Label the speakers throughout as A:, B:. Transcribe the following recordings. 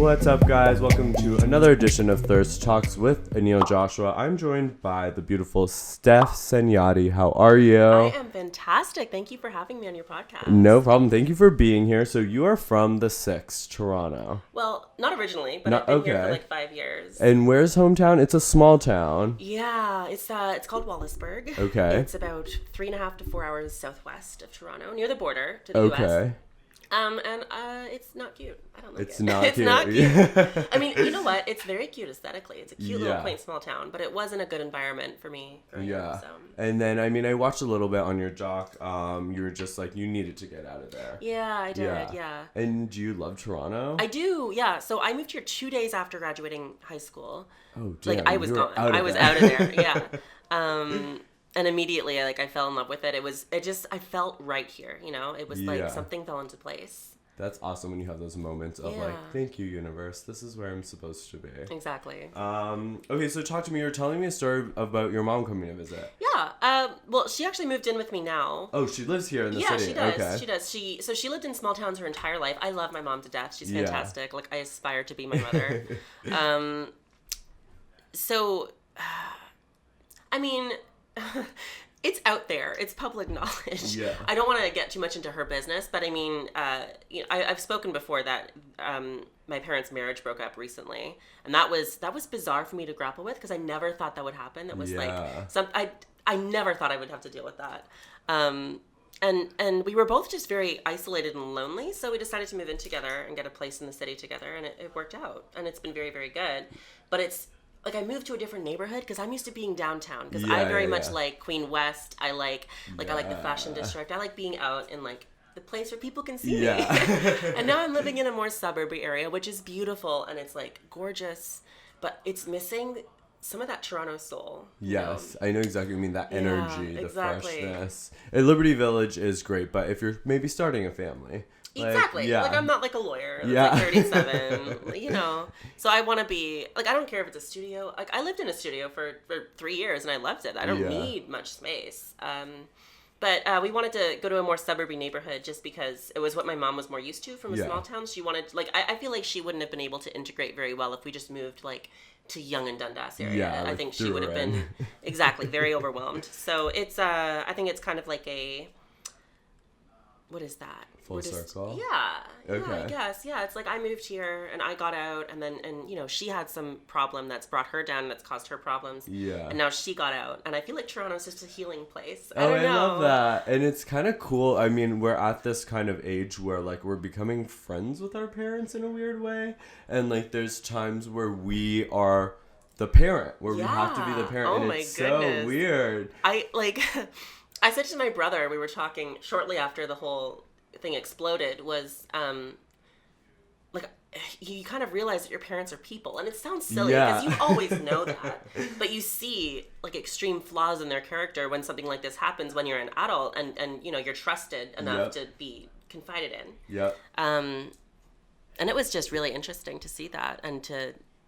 A: What's up, guys? Welcome to another edition of Thirst Talks with Aneal Joshua. I'm joined by the beautiful Stef Sanjati. How are you?
B: I am fantastic. Thank you for having me on your podcast.
A: No problem. Thank you for being here. So you are from the 6, Toronto.
B: Well, not originally, but I've been here for like 5 years.
A: And where's hometown? It's a small town.
B: Yeah, it's called Wallaceburg.
A: Okay.
B: It's about 3.5 to 4 hours southwest of Toronto, near the border to the US. And it's not cute. I don't like it.
A: It's not
B: it's
A: cute.
B: Not cute. I mean, you know what? It's very cute aesthetically. It's a cute little quaint small town, but it wasn't a good environment for me growing up. So.
A: And then, I mean, I watched a little bit on your doc. You were just like, you needed to get out of there.
B: Yeah, I did. Yeah.
A: And do you love Toronto?
B: I do. Yeah. So I moved here 2 days after graduating high school.
A: Oh, damn.
B: Like I was gone. I was out of there. Yeah. And immediately, I fell in love with it. I felt right here, you know? It was like something fell into place.
A: That's awesome when you have those moments of like, thank you, universe. This is where I'm supposed to be.
B: Exactly.
A: Okay, so talk to me. You're telling me a story about your mom coming to visit.
B: Yeah. Well, she actually moved in with me now.
A: Oh, she lives here in the city.
B: Yeah, she does.
A: Okay.
B: She does. She lived in small towns her entire life. I love my mom to death. She's fantastic. Like, I aspire to be my mother. I mean... It's out there. It's public knowledge. Yeah. I don't want to get too much into her business, but I mean, I've spoken before that my parents' marriage broke up recently, and that was bizarre for me to grapple with because I never thought that would happen. That was I never thought I would have to deal with that. And we were both just very isolated and lonely, so we decided to move in together and get a place in the city together, and it worked out, and it's been very, very good. But it's like I moved to a different neighborhood because I'm used to being downtown because I very much like Queen West. I like the fashion district. I like being out in like the place where people can see me. And now I'm living in a more suburban area, which is beautiful and it's like gorgeous, but it's missing some of that Toronto soul.
A: Yes, I know exactly what you mean. That energy, the freshness. And Liberty Village is great, but if you're maybe starting a family.
B: Exactly. Like, I'm not like a lawyer. That's like 37, you know. So I want to be, like, I don't care if it's a studio. Like, I lived in a studio for 3 years and I loved it. I don't need much space. But we wanted to go to a more suburban neighborhood just because it was what my mom was more used to from a small town. She wanted, like, I feel like she wouldn't have been able to integrate very well if we just moved, like, to Yonge and Dundas area.
A: Yeah,
B: I think she would have been, very overwhelmed. So it's, I think it's kind of like a, what is that?
A: Full circle?
B: Yeah, I guess. Yeah, it's like I moved here and I got out and you know, she had some problem that's brought her down, that's caused her problems. Yeah. And now she got out. And I feel like Toronto's just a healing place. I don't know.
A: I love that. And it's kind of cool. I mean, we're at this kind of age where like we're becoming friends with our parents in a weird way. And like there's times where we are the parent, where we have to be the parent. And it's so weird.
B: I said to my brother, we were talking shortly after the whole thing exploded, was like you kind of realize that your parents are people, and it sounds silly because you always know that, but you see like extreme flaws in their character when something like this happens when you're an adult and you know you're trusted enough to be confided in. And it was just really interesting to see that and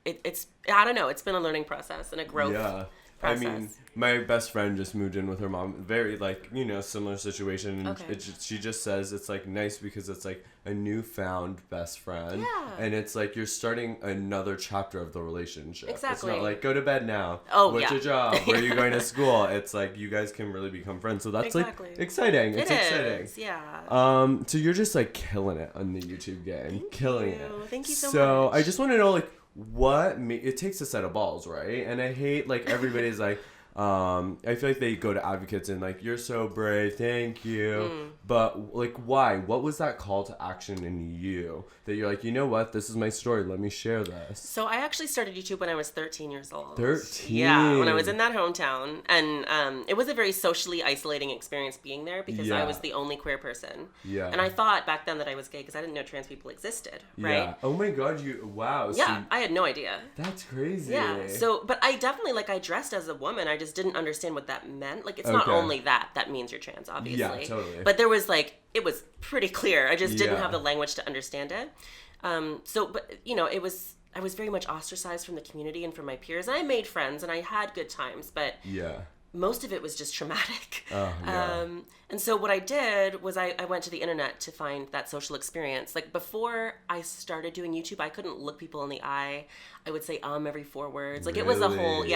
B: it's I don't know, it's been a learning process and a growth process.
A: I mean, my best friend just moved in with her mom. Very, like, you know, similar situation. And she just says it's, like, nice because it's, like, a newfound best friend. Yeah. And it's, like, you're starting another chapter of the relationship.
B: Exactly.
A: It's not, like, go to bed now. What's your job? Where are you going to school? It's, like, you guys can really become friends. So that's, like, exciting. It's exciting.
B: Yeah.
A: So you're just, like, killing it on the YouTube game. Killing it.
B: Thank you so much.
A: So I just want to know, like, it takes a set of balls, right? And I hate like everybody's like I feel like they go to advocates and like, you're so brave, thank you. But like, why? What was that call to action in you that you're like, you know what, this is my story, let me share this?
B: So I actually started YouTube when I was 13 years old.
A: 13?
B: Yeah, when I was in that hometown. And it was a very socially isolating experience being there because I was the only queer person. Yeah. And I thought back then that I was gay because I didn't know trans people existed, right?
A: Yeah. Oh my God, wow.
B: Yeah, I had no idea.
A: That's crazy.
B: Yeah, so, but I definitely, like, I dressed as a woman. I just didn't understand what that meant. Like, it's not only that means you're trans, obviously. Yeah, totally. But there was, like, it was pretty clear. I just didn't have the language to understand it. But, you know, I was very much ostracized from the community and from my peers. And I made friends and I had good times, but most of it was just traumatic.
A: Oh, yeah.
B: And so what I did was I went to the internet to find that social experience. Like before I started doing YouTube, I couldn't look people in the eye. I would say every 4 words. Like it was a whole,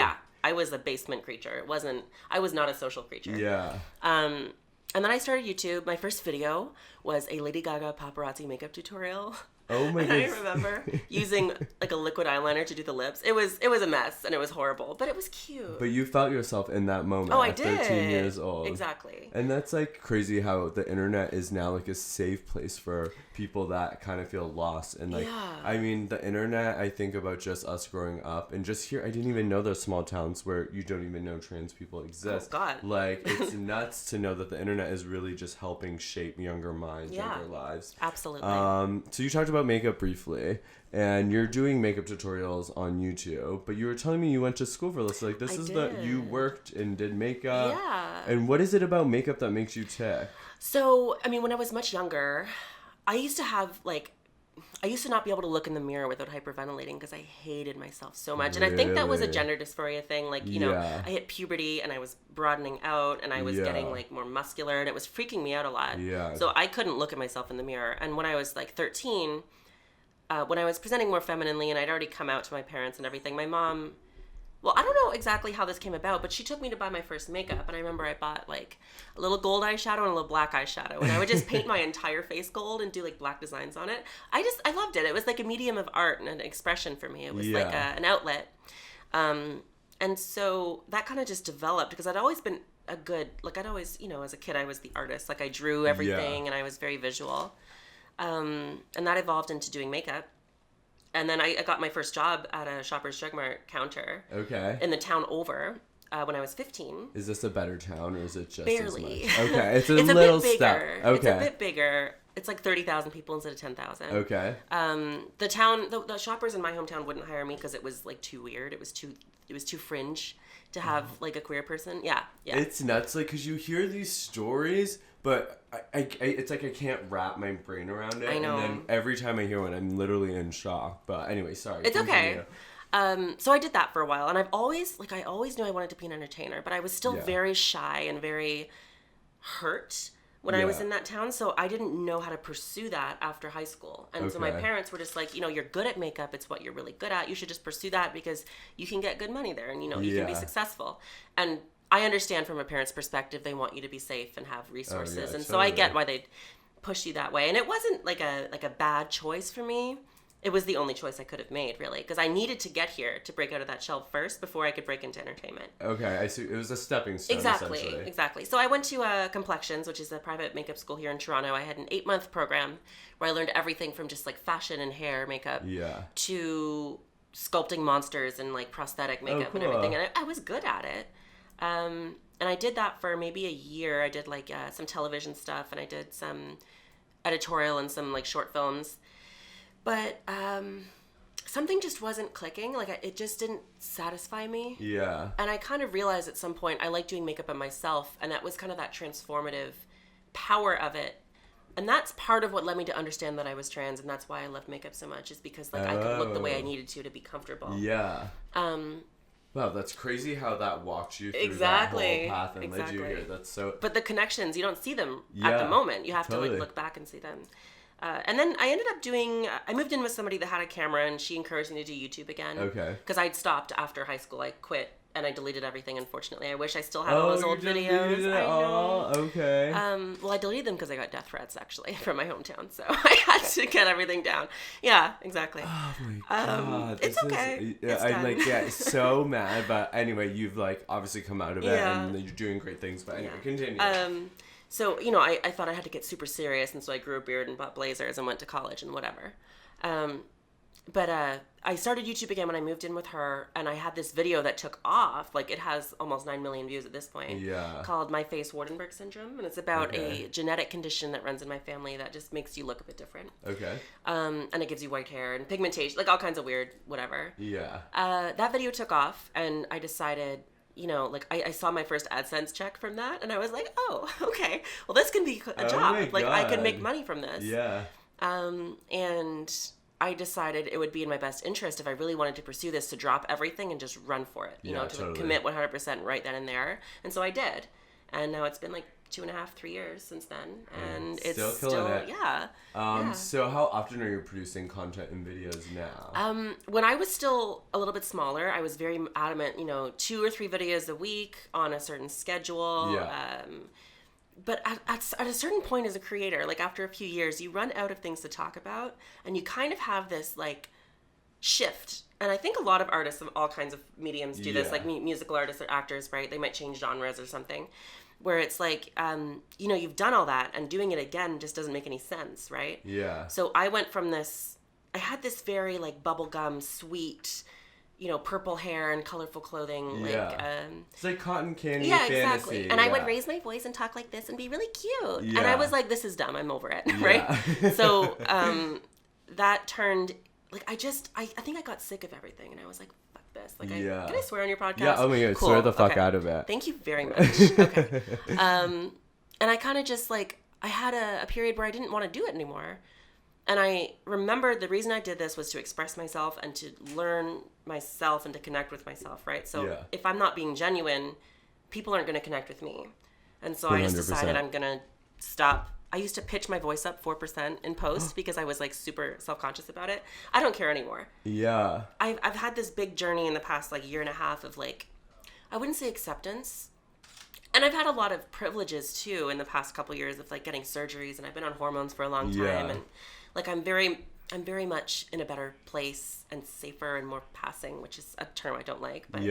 B: I was a basement creature. I was not a social creature.
A: Yeah.
B: And then I started YouTube. My first video was a Lady Gaga paparazzi makeup tutorial.
A: Oh my goodness.
B: I remember using like a liquid eyeliner to do the lips. It was a mess and it was horrible, but it was cute.
A: But you felt yourself in that moment.
B: Oh, I
A: at
B: did.
A: 13 years old.
B: Exactly.
A: And that's like crazy how the internet is now like a safe place for people that kind of feel lost. And like, I mean, the internet, I think about just us growing up and just here, I didn't even know there's small towns where you don't even know trans people exist.
B: Oh, God.
A: Like, it's nuts to know that the internet is really just helping shape younger minds, younger lives.
B: Absolutely.
A: So you talked about makeup briefly, and you're doing makeup tutorials on YouTube, but you were telling me you went to school for this. Like, you worked and did makeup.
B: Yeah.
A: And what is it about makeup that makes you tick?
B: So, I mean, when I was much younger, I used to not be able to look in the mirror without hyperventilating because I hated myself so much. And I think that was a gender dysphoria thing. Like, you know, I hit puberty and I was broadening out and I was getting like more muscular and it was freaking me out a lot.
A: Yeah.
B: So I couldn't look at myself in the mirror. And when I was like 13, when I was presenting more femininely and I'd already come out to my parents and everything, my mom, well, I don't know exactly how this came about, but she took me to buy my first makeup. And I remember I bought like a little gold eyeshadow and a little black eyeshadow. And I would just paint my entire face gold and do like black designs on it. I loved it. It was like a medium of art and an expression for me. It was like an outlet. And so that kind of just developed because I'd always been I'd always, you know, as a kid, I was the artist. Like I drew everything and I was very visual. And that evolved into doing makeup. And then I got my first job at a Shoppers Drug Mart counter. Okay. In the town over when I was 15.
A: Is this a better town or is it just
B: barely?
A: As much? Okay, it's a little
B: bit bigger.
A: step. Okay.
B: It's a bit bigger. It's like 30,000 people instead of 10,000.
A: Okay.
B: The town, the Shoppers in my hometown wouldn't hire me because it was like too weird. It was too fringe to have like a queer person. Yeah.
A: It's nuts, like, because you hear these stories, but I it's like I can't wrap my brain around it.
B: I know.
A: And then every time I hear one, I'm literally in shock. But anyway, sorry.
B: It's okay. So I did that for a while, and I always knew I wanted to be an entertainer, but I was still very shy and very hurt when I was in that town, so I didn't know how to pursue that after high school. And so my parents were just like, you know, you're good at makeup, it's what you're really good at, you should just pursue that because you can get good money there and, you know, you can be successful. And I understand from a parent's perspective, they want you to be safe and have resources. And so I get why they'd push you that way. And it wasn't like a bad choice for me. It was the only choice I could have made, really, because I needed to get here to break out of that shell first before I could break into entertainment. Okay, I see. It was a stepping stone, Exactly. So I went to Complexions, which is a private makeup school here in Toronto. I had an 8-month program where I learned everything from just like fashion and hair makeup to sculpting monsters and like prosthetic makeup and everything. And I was good at it. And I did that for maybe a year. I did like some television stuff and I did some editorial and some like short films. But something just wasn't clicking. Like, it just didn't satisfy me. Yeah. And I kind of realized at some point I like doing makeup on myself, and that was kind of that transformative power of it. And that's part of what led me to understand that I was trans, and that's why I loved makeup so much, is because, like, I could look the way I needed to be comfortable. Yeah. Wow, that's crazy how that walked you through that whole path and led you here. That's so... But the connections, you don't see them at the moment. You have to, like, look back and see them. And then I ended up I moved in with somebody that had a camera, and she encouraged me to do YouTube again. Okay. Because I'd stopped after high school. I quit, and I deleted everything, unfortunately. I wish I still had all those old videos. I know. Okay. Well, I deleted them because I got death threats, actually, from my hometown. So I had to get everything down. Yeah, exactly. Oh, my God. It's okay. I'm so mad. But anyway, you've, like, obviously come out of it, and you're doing great things. But anyway, continue. So, you know, I thought I had to get super serious, and so I grew a beard and bought blazers and went to college and whatever. But I started YouTube again when I moved in with her, and I had this video that took off. Like, it has almost 9 million views at this point. Yeah. Called My Face Wardenberg Syndrome, and it's about a genetic condition that runs in my family that just makes you look a bit different. Okay. And it gives you white hair and pigmentation, like all kinds of weird whatever. Yeah. That video took off, and I decided... You know, like, I saw my first AdSense check from that, and I was like, oh, okay. Well, this can be a job. Like, I could make money from this. Yeah. And I decided it would be in my best interest if I really wanted to pursue this to drop everything and just run for it, you know, to
A: totally.
B: commit 100% right then and there. And so I did. And now it's been like 2.5, 3 years since then. And it's still
A: it.
B: Yeah.
A: So how often are you producing content and videos now?
B: When I was still a little bit smaller, I was very adamant, you know, 2 or 3 videos a week on a certain schedule.
A: Yeah.
B: But at a certain point as a creator, like after a few years, you run out of things to talk about, and you kind of have this like shift. And I think a lot of artists of all kinds of mediums do this, like musical artists or actors, right? They might change genres or something, where it's like, you know, you've done all that, and doing it again just doesn't make any sense, right?
A: Yeah.
B: So I went from this, I had this very like bubblegum, sweet, you know, purple hair and colorful clothing. Like,
A: it's like cotton candy
B: fantasy.
A: Exactly.
B: And I would raise my voice and talk like this and be really cute.
A: Yeah.
B: And I was like, this is dumb. I'm over it. Right? So that turned, like, I think I got sick of everything. And I was like, fuck this. Like, can I swear on your podcast?
A: Yeah, oh my God, swear the fuck out of it.
B: Thank you very much. Okay. And I kind of just like, I had a period where I didn't want to do it anymore. And I remember the reason I did this was to express myself and to learn myself and to connect with myself, right? So if I'm not being genuine, people aren't going to connect with me. And so 100%. I just decided I'm going to stop. I used to pitch my voice up 4% in post because I was like super self-conscious about it. I don't care anymore.
A: Yeah.
B: I've had this big journey in the past like year and a half of like, I wouldn't say acceptance. And I've had a lot of privileges too in the past couple years of like getting surgeries, and I've been on hormones for a long time, and like I'm very much in a better place and safer and more passing, which is a term I don't like, but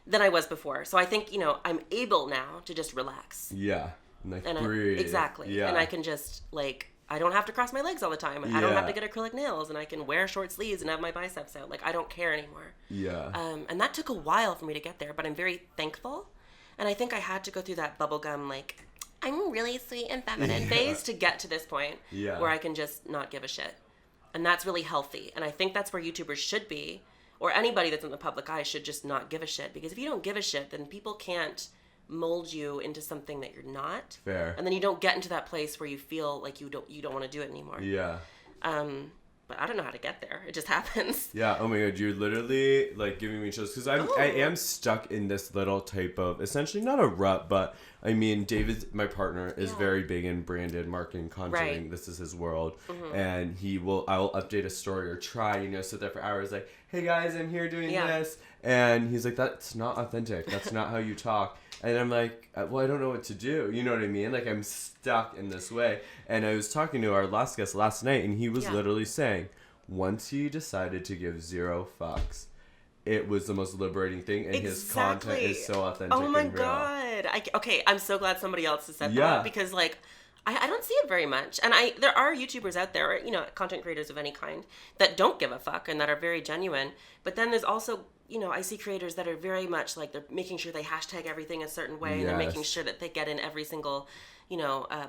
B: than I was before. So I think, you know, I'm able now to just relax.
A: Yeah. And breathe.
B: Exactly. Yeah. And I can just like, I don't have to cross my legs all the time. I don't have to get acrylic nails, and I can wear short sleeves and have my biceps out. Like, I don't care anymore.
A: Yeah.
B: And that took a while for me to get there, but I'm very thankful. And I think I had to go through that bubblegum, like, I'm really sweet and feminine phase to get to this point where I can just not give a shit. And that's really healthy. And I think that's where YouTubers should be, or anybody that's in the public eye should just not give a shit. Because if you don't give a shit, then people can't mold you into something that you're not.
A: Fair.
B: And then you don't get into that place where you feel like you don't want to do it anymore.
A: Yeah.
B: But I don't know how to get there. It just happens.
A: Yeah. Oh my God. You're literally like giving me chills because I am stuck in this little type of essentially not a rut, but I mean, David, my partner, is very big in branded marketing content. Right. This is his world. Mm-hmm. And I will update a story or try, sit there for hours like, hey guys, I'm here doing this. And he's like, that's not authentic. That's not how you talk. And I'm like, well, I don't know what to do. You know what I mean? Like, I'm stuck in this way. And I was talking to our last guest last night, and he was literally saying, once he decided to give 0 fucks, it was the most liberating thing, and his content is so authentic.
B: Oh my
A: and real.
B: God. Okay, I'm so glad somebody else has said that, because, like, I don't see it very much. And there are YouTubers out there, content creators of any kind, that don't give a fuck and that are very genuine. But then there's also, I see creators that are very much like they're making sure they hashtag everything a certain way. And they're making sure that they get in every single,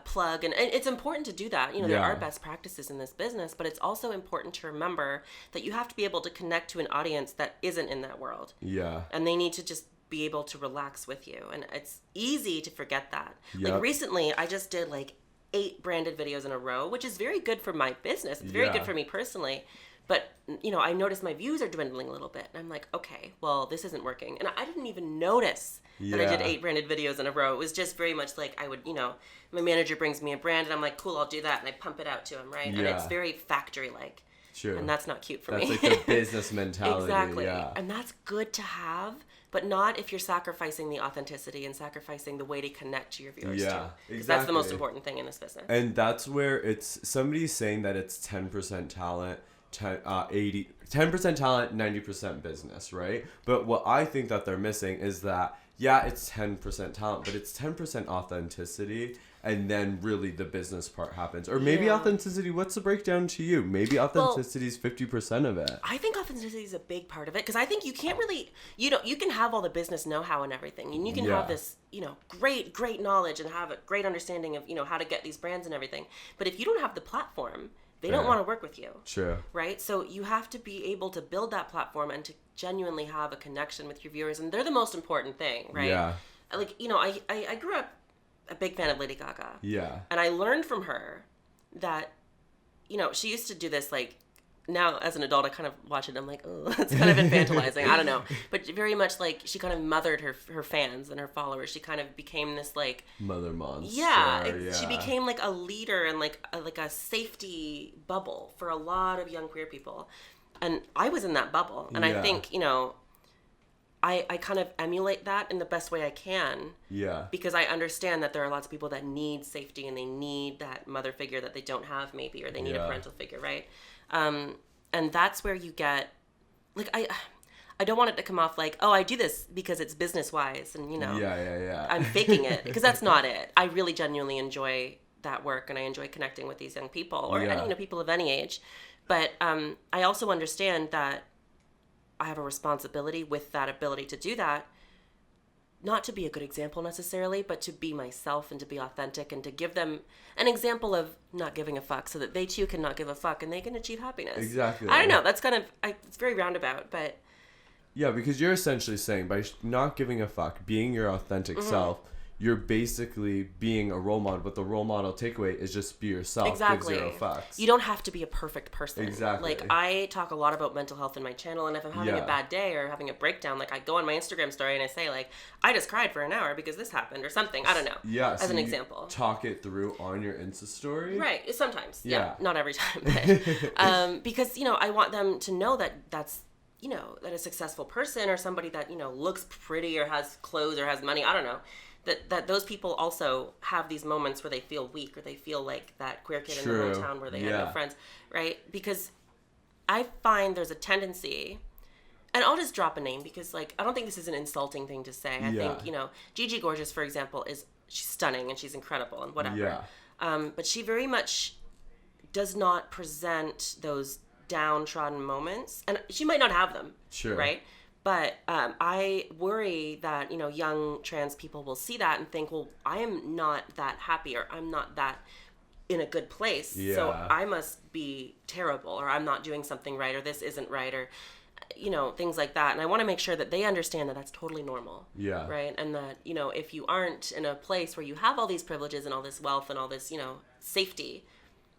B: plug. And it's important to do that. There are best practices in this business, but it's also important to remember that you have to be able to connect to an audience that isn't in that world. Yeah. And they need to just be able to relax with you. And it's easy to forget that. Yep. Like recently, I just did like 8 branded videos in a row, which is very good for my business. It's very good for me personally. But, I noticed my views are dwindling a little bit. And I'm like, okay, well, this isn't working. And I didn't even notice that I did 8 branded videos in a row. It was just very much like I would, my manager brings me a brand and I'm like, cool, I'll do that. And I pump it out to him, right? Yeah. And it's very factory-like. True. And that's not cute for me.
A: That's like the business mentality.
B: Exactly. Yeah. And that's good to have, but not if you're sacrificing the authenticity and sacrificing the way to connect to your viewers too. Because that's the most important thing in this business.
A: And that's where it's somebody's saying that it's 10% talent, 10% talent, 90% business, right? But what I think that they're missing is that it's 10% talent, but it's 10% authenticity, and then really the business part happens. Or maybe authenticity, what's the breakdown to you? Maybe authenticity is 50% of it.
B: I think authenticity is a big part of it, because I think you can't really, you can have all the business know-how and everything, and you can have this, great knowledge and have a great understanding of, how to get these brands and everything. But if you don't have the platform, they don't want to work with you. True. Right? So you have to be able to build that platform and to genuinely have a connection with your viewers, and they're the most important thing, right? Yeah. Like, I grew up a big fan of Lady Gaga. Yeah. And I learned from her that, she used to do this, like, now as an adult, I kind of watch it and I'm like, oh, it's kind of infantilizing. I don't know. But very much like she kind of mothered her fans and her followers. She kind of became this like...
A: Mother monster.
B: Yeah. She became like a leader and like a safety bubble for a lot of young queer people. And I was in that bubble. And I think, you know, I kind of emulate that in the best way I can.
A: Yeah.
B: Because I understand that there are lots of people that need safety and they need that mother figure that they don't have maybe, or they need a parental figure, right? And that's where you get, like, I don't want it to come off like, oh, I do this because it's business wise and, you know, I'm faking it, because that's not it. I really genuinely enjoy that work and I enjoy connecting with these young people or, you know, people of any age. But I also understand that I have a responsibility with that ability to do that, not to be a good example necessarily, but to be myself and to be authentic and to give them an example of not giving a fuck so that they too can not give a fuck and they can achieve happiness.
A: Exactly.
B: I don't know. That's kind of, it's very roundabout, but...
A: Yeah, because you're essentially saying by not giving a fuck, being your authentic self, you're basically being a role model, but the role model takeaway is just be yourself.
B: Exactly.
A: Give 0 fucks.
B: You don't have to be a perfect person.
A: Exactly.
B: Like, I talk a lot about mental health in my channel, and if I'm having a bad day or having a breakdown, like, I go on my Instagram story and I say, like, I just cried for an hour because this happened or something. I don't know.
A: Yeah.
B: As an example.
A: Talk it through on your Insta story?
B: Right. Sometimes. Yeah. Not every time. But, because, you know, I want them to know that that's, you know, that a successful person or somebody that, you know, looks pretty or has clothes or has money, I don't know, that those people also have these moments where they feel weak or they feel like that queer kid in their hometown where they have no friends, right? Because I find there's a tendency, and I'll just drop a name because, like, I don't think this is an insulting thing to say. I think, you know, Gigi Gorgeous, for example, she's stunning and she's incredible and whatever. Yeah. But she very much does not present those downtrodden moments, and she might not have them, right? But I worry that, you know, young trans people will see that and think, well, I am not that happy or I'm not that in a good place, so I must be terrible or I'm not doing something right or this isn't right or, you know, things like that. And I want to make sure that they understand that that's totally normal, right? And that, you know, if you aren't in a place where you have all these privileges and all this wealth and all this, you know, safety,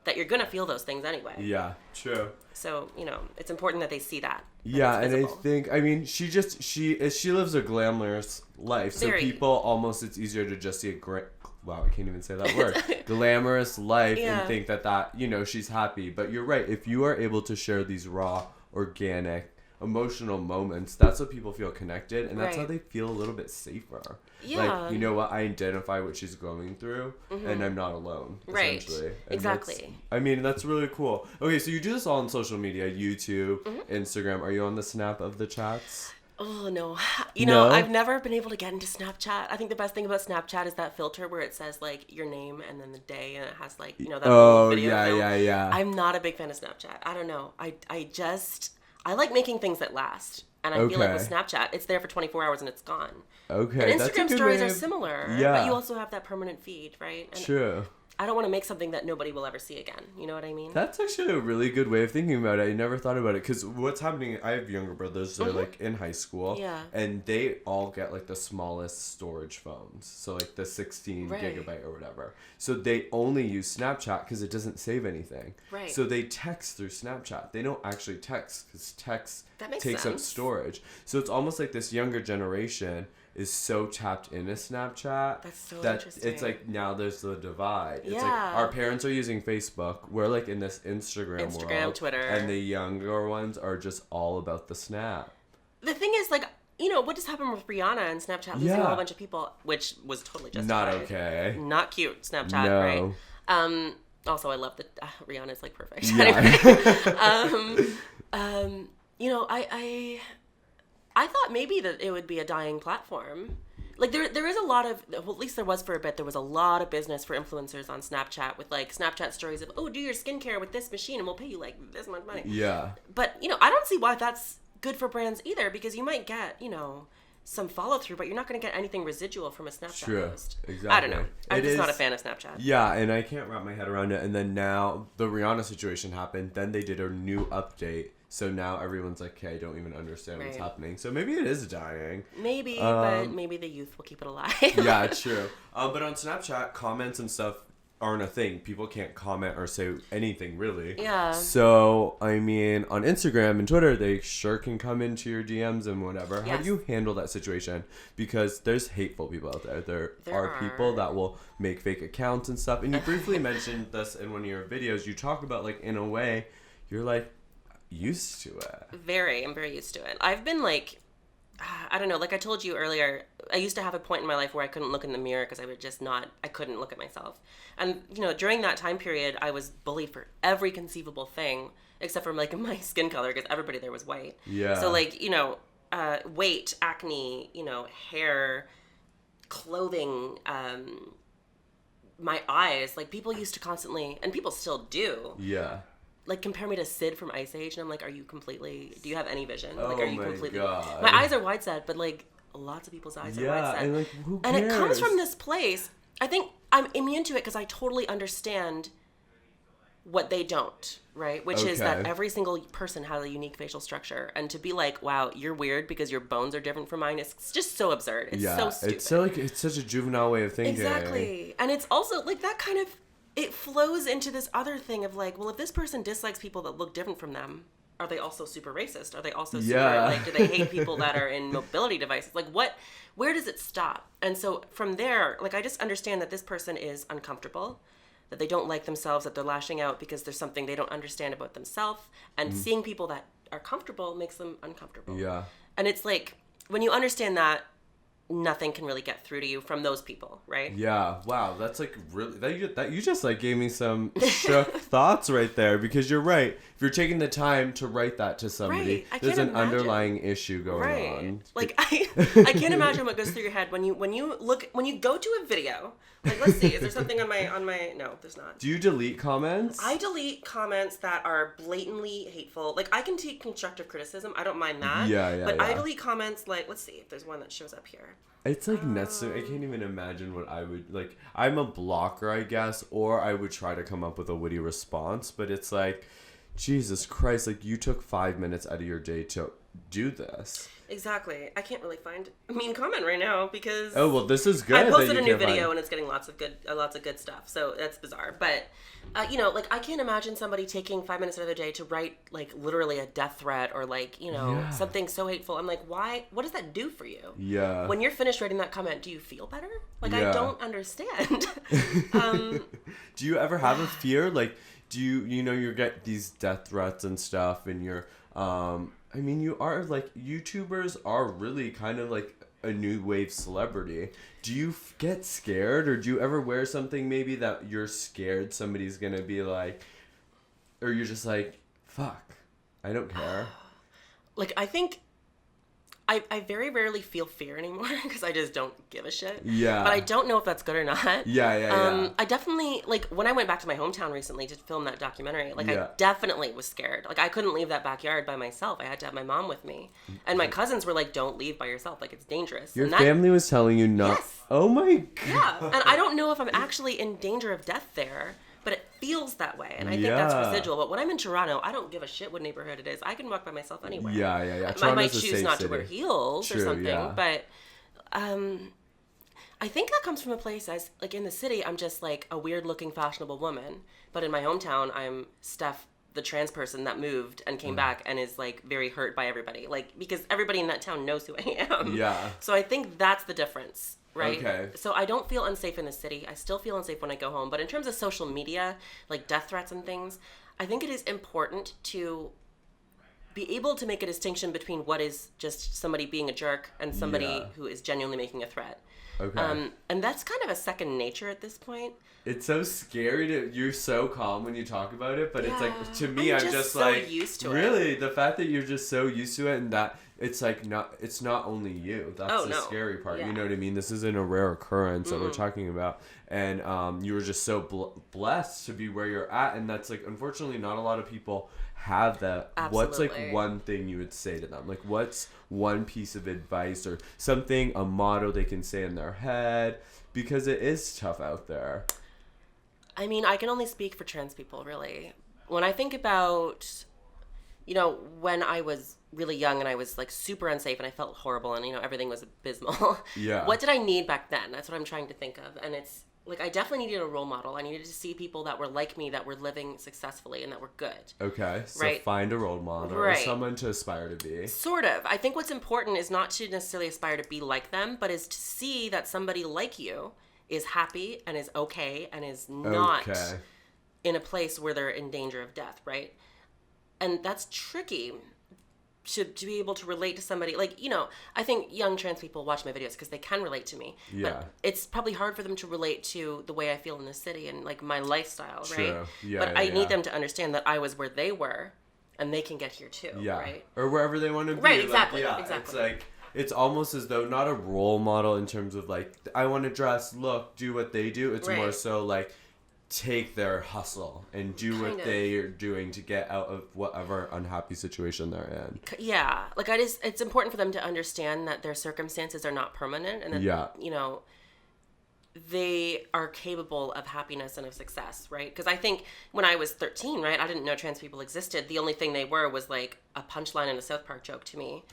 B: that you're going to feel those things anyway. Yeah, true. So, you know, it's important that they see that. Yeah, and I think, I mean, she lives a glamorous life. So people almost, it's easier to just see wow, I can't even say that word. Glamorous life and think that, you know, she's happy. But you're right. If you are able to share these raw, organic, emotional moments, that's what people feel connected, and that's how they feel a little bit safer. Like, you know what, I identify what she's going through, and I'm not alone, essentially. And exactly. I mean, that's really cool. Okay, so you do this all on social media, YouTube, Instagram. Are you on the Snap of the chats? Oh, no. You know, I've never been able to get into Snapchat. I think the best thing about Snapchat is that filter where it says, like, your name and then the day, and it has, like, you know, that little video film. Yeah. I'm not a big fan of Snapchat. I don't know. I like making things that last. And I feel like with Snapchat, it's there for 24 hours and it's gone. Okay. And Instagram stories are similar. Yeah. But you also have that permanent feed, right? And true. I don't want to make something that nobody will ever see again. You know what I mean? That's actually a really good way of thinking about it. I never thought about it. Because what's happening, I have younger brothers that are like in high school. Yeah. And they all get like the smallest storage phones. So like the 16 gigabyte or whatever. So they only use Snapchat because it doesn't save anything. Right. So they text through Snapchat. They don't actually text because text takes up storage. So it's almost like this younger generation is so tapped into Snapchat that interesting. It's like now there's the divide. It's like our parents are using Facebook. We're like in this Instagram world, Twitter, and the younger ones are just all about the Snap. The thing is, like, you know, what just happened with Rihanna and Snapchat losing a whole bunch of people, which was totally justified. Not okay. Not cute, Snapchat, right? Also, I love that Rihanna's like perfect. Yeah. You know, I thought maybe that it would be a dying platform. Like, there is a lot of, well, at least there was for a bit, there was a lot of business for influencers on Snapchat with, like, Snapchat stories of, oh, do your skincare with this machine and we'll pay you, like, this much money. Yeah. But, you know, I don't see why that's good for brands either, because you might get, you know, some follow-through, but you're not going to get anything residual from a Snapchat post. Exactly. I don't know. I'm just not a fan of Snapchat. Yeah, and I can't wrap my head around it. And then now the Rihanna situation happened. Then they did a new update. So now everyone's like, okay, I don't even understand what's happening. So maybe it is dying. Maybe, but maybe the youth will keep it alive. Yeah, true. But on Snapchat, comments and stuff,
A: aren't a thing. People can't comment or say anything really.
B: Yeah.
A: So, I mean, on Instagram and Twitter, they sure can come into your DMs and whatever.
B: Yes.
A: How do you handle that situation? Because there's hateful people out there. There are people that will make fake accounts and stuff. And you briefly mentioned this in one of your videos. You talk about, like, in a way, you're, like, used to it.
B: I'm very used to it. I've been, like, I don't know, like I told you earlier, I used to have a point in my life where I couldn't look in the mirror because I couldn't look at myself. And, you know, during that time period, I was bullied for every conceivable thing except for, like, my skin color because everybody there was white.
A: Yeah.
B: So, like, you know, weight, acne, you know, hair, clothing, my eyes, like, people used to constantly, and people still do.
A: Yeah.
B: Like, compare me to Sid from Ice Age, and I'm like, do you have any vision?
A: Oh,
B: like, are you
A: my
B: completely...
A: God.
B: My eyes are wide set, but, like, lots of people's eyes are wide set.
A: And, like, who cares?
B: And it comes from this place. I think I'm immune to it because I totally understand what they don't, right? Which is that every single person has a unique facial structure. And to be like, wow, you're weird because your bones are different from mine, it's just so absurd. It's so stupid.
A: It's so, like, it's such a juvenile way of thinking.
B: Exactly. And it's also, like, that kind of... It flows into this other thing of like, well, if this person dislikes people that look different from them, are they also super racist? Are they also super, like, do they hate people that are in mobility devices? Like, where does it stop? And so from there, like, I just understand that this person is uncomfortable, that they don't like themselves, that they're lashing out because there's something they don't understand about themselves. And seeing people that are comfortable makes them uncomfortable.
A: Yeah.
B: And it's like, when you understand that, nothing can really get through to you from those people, right?
A: Yeah. Wow. That's like really that you just like gave me some shook thoughts right there, because you're right. If you're taking the time to write that to somebody, there's an underlying issue going on.
B: Like I can't imagine what goes through your head when you go to a video. Like, let's see, is there something on my no, there's not.
A: Do you delete comments?
B: I delete comments that are blatantly hateful. Like, I can take constructive criticism. I don't mind that. But I delete comments like, let's see if there's one that shows up here.
A: It's like necessary. I can't even imagine what I would like. I'm a blocker, I guess, or I would try to come up with a witty response. But it's like, Jesus Christ! Like, you took 5 minutes out of your day to do this.
B: Exactly. I can't really find a mean comment right now because
A: this is good.
B: I posted a new video and it's getting lots of good stuff. So that's bizarre. But you know, like, I can't imagine somebody taking 5 minutes out of their day to write, like, literally a death threat or, like, you know, something so hateful. I'm like, why? What does that do for you? Yeah. When you're finished writing that comment, do you feel better? Like, I don't understand.
A: Do you ever have a fear? Like, do you get these death threats and stuff, and you're I mean, you are, like, YouTubers are really kind of like a new wave celebrity. Do you get scared, or do you ever wear something maybe that you're scared somebody's gonna be like, or you're just like, fuck, I don't care?
B: Like, I think I very rarely feel fear anymore because I just don't give a shit. Yeah. But I don't know if that's good or not. Yeah. I definitely, like, when I went back to my hometown recently to film that documentary, like, I definitely was scared. Like, I couldn't leave that backyard by myself. I had to have my mom with me. And my cousins were like, don't leave by yourself. Like, it's dangerous.
A: Your family was telling you not.
B: Yes.
A: Oh my God.
B: Yeah. And I don't know if I'm actually in danger of death there, but it feels that way, and I think that's residual. But when I'm in Toronto, I don't give a shit what neighborhood it is. I can walk by myself anywhere. Yeah. I might choose not to wear heels or something, but I think that comes from a place as, like, in the city, I'm just, like, a weird-looking, fashionable woman. But in my hometown, I'm Stef, the trans person that moved and came back and is, like, very hurt by everybody. Like, because everybody in that town knows who I am. Yeah. So I think that's the difference. Right? Okay. So I don't feel unsafe in the city. I still feel unsafe when I go home. But in terms of social media, like death threats and things, I think it is important to be able to make a distinction between what is just somebody being a jerk and somebody who is genuinely making a threat. Okay. And that's kind of a second nature at this point.
A: It's so scary you're so calm when you talk about it, but it's like, to me, I'm just so like,
B: used to
A: really, the fact that you're just so used to it, and that it's like it's not only you. That's the scary part. Yeah. You know what I mean? This isn't a rare occurrence that we're talking about, and you were just so blessed to be where you're at, and that's like, unfortunately, not a lot of people have that. Absolutely. What's like one thing you would say to them? Like, what's one piece of advice or something, a motto they can say in their head? Because it is tough out there.
B: I mean, I can only speak for trans people, really. When I think about, you know, when I was really young and I was, like, super unsafe and I felt horrible and, you know, everything was abysmal. Yeah. What did I need back then? That's what I'm trying to think of. And it's, Like, I definitely needed a role model. I needed to see people that were like me, that were living successfully and that were good.
A: Okay, so
B: right?
A: Find a role model or someone to aspire to be.
B: Sort of. I think what's important is not to necessarily aspire to be like them, but is to see that somebody like you is happy and is okay and is not in a place where they're in danger of death, right? And that's tricky. To be able to relate to somebody, like, you know, I think young trans people watch my videos because they can relate to me.
A: Yeah.
B: But it's probably hard for them to relate to the way I feel in the city and, like, my lifestyle,
A: True.
B: right?
A: Yeah,
B: but I need them to understand that I was where they were and they can get here too, right?
A: Or wherever they want to be.
B: Right, exactly.
A: Like,
B: exactly.
A: It's like, it's almost as though not a role model in terms of, like, I want to dress, look, do what they do. It's more so, like, take their hustle and do what they are doing to get out of whatever unhappy situation they're in.
B: Yeah. Like, it's important for them to understand that their circumstances are not permanent and that, you know, they are capable of happiness and of success, right? Because I think when I was 13, right, I didn't know trans people existed. The only thing they were was, like, a punchline in a South Park joke to me.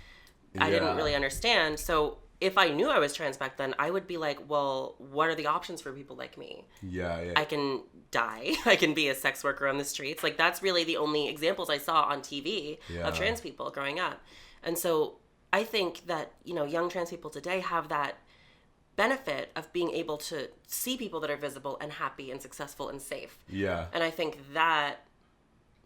B: I didn't really understand. So if I knew I was trans back then, I would be like, well, what are the options for people like me?
A: Yeah.
B: I can die. I can be a sex worker on the streets. Like, that's really the only examples I saw on TV of trans people growing up. And so I think that, you know, young trans people today have that benefit of being able to see people that are visible and happy and successful and safe.
A: Yeah.
B: And I think that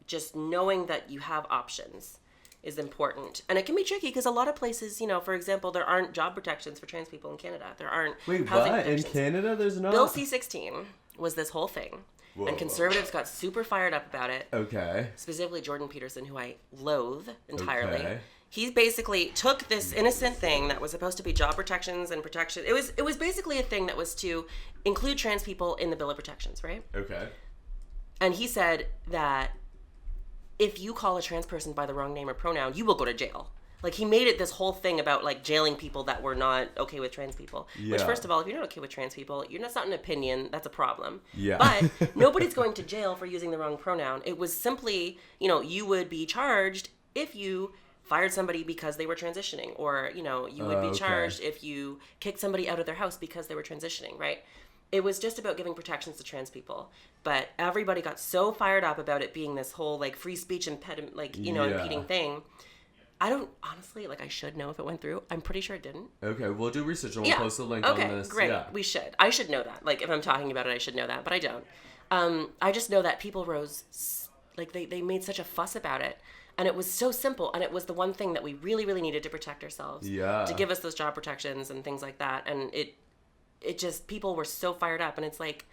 B: just knowing that you have options is important. And it can be tricky because a lot of places, you know, for example, there aren't job protections for trans people in Canada. There aren't housing protections.
A: In Canada there's not?
B: Bill C-16 was this whole thing. Whoa. And conservatives got super fired up about it.
A: Okay.
B: Specifically Jordan Peterson, who I loathe entirely. Okay. He basically took this innocent thing that was supposed to be job protections and protection. It was basically a thing that was to include trans people in the Bill of Protections, right?
A: Okay.
B: And he said that if you call a trans person by the wrong name or pronoun, you will go to jail. Like, he made it this whole thing about, like, jailing people that were not okay with trans people. Yeah. Which, first of all, if you're not okay with trans people, that's not an opinion. That's a problem.
A: Yeah.
B: But nobody's going to jail for using the wrong pronoun. It was simply, you know, you would be charged if you fired somebody because they were transitioning. Or, you know, you would be charged if you kicked somebody out of their house because they were transitioning, right? It was just about giving protections to trans people. But everybody got so fired up about it being this whole, like, free speech impediment, like, you know, impeding thing. I don't, honestly, like, I should know if it went through. I'm pretty sure it didn't.
A: Okay, we'll do research and we'll post a link on this.
B: Okay, great. Yeah. We should. I should know that. Like, if I'm talking about it, I should know that, but I don't. I just know that people rose, like, they made such a fuss about it. And it was so simple, and it was the one thing that we really, really needed to protect ourselves. Yeah. To give us those job protections and things like that. And it just, people were so fired up, and it's like,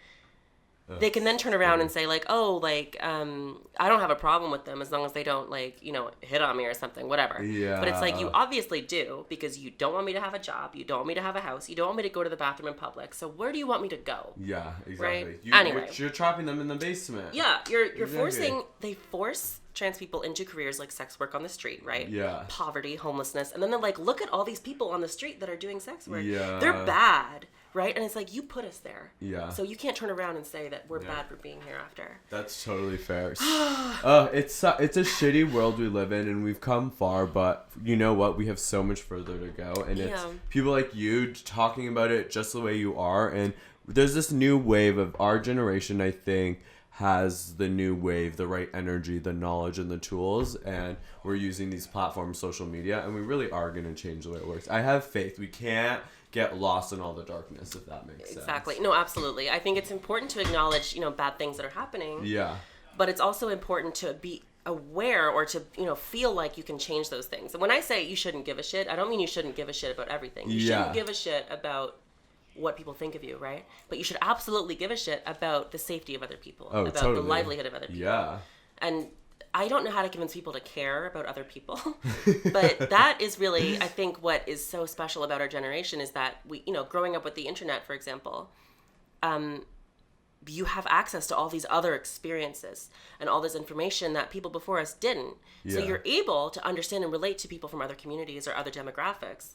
B: they can then turn around and say, like, oh, like, I don't have a problem with them as long as they don't, like, you know, hit on me or something, whatever. Yeah. But it's like, you obviously do, because you don't want me to have a job, you don't want me to have a house, you don't want me to go to the bathroom in public, so where do you want me to go?
A: Yeah, exactly.
B: Right? Anyway.
A: You're trapping them in the basement.
B: Yeah, you're forcing, they force trans people into careers like sex work on the street, right?
A: Yeah.
B: Poverty, homelessness, and then they're like, look at all these people on the street that are doing sex work.
A: Yeah.
B: They're bad. Right? And it's like, you put us there.
A: Yeah.
B: So you can't turn around and say that we're bad for being here after.
A: That's totally fair. It's a shitty world we live in, and we've come far, but you know what? We have so much further to go. And it's people like you talking about it just the way you are. And there's this new wave of our generation, I think, has the new wave, the right energy, the knowledge, and the tools. And we're using these platforms, social media, and we really are going to change the way it works. I have faith. We can't get lost in all the darkness, if that makes sense.
B: Exactly. No, absolutely. I think it's important to acknowledge, you know, bad things that are happening.
A: Yeah.
B: But it's also important to be aware or to, you know, feel like you can change those things. And when I say you shouldn't give a shit, I don't mean you shouldn't give a shit about everything. You shouldn't give a shit about what people think of you, right? But you should absolutely give a shit about the safety of other people, about the livelihood of other people.
A: Yeah.
B: And I don't know how to convince people to care about other people, but that is really, I think, what is so special about our generation is that we, you know, growing up with the internet, for example, you have access to all these other experiences and all this information that people before us didn't. Yeah. So you're able to understand and relate to people from other communities or other demographics.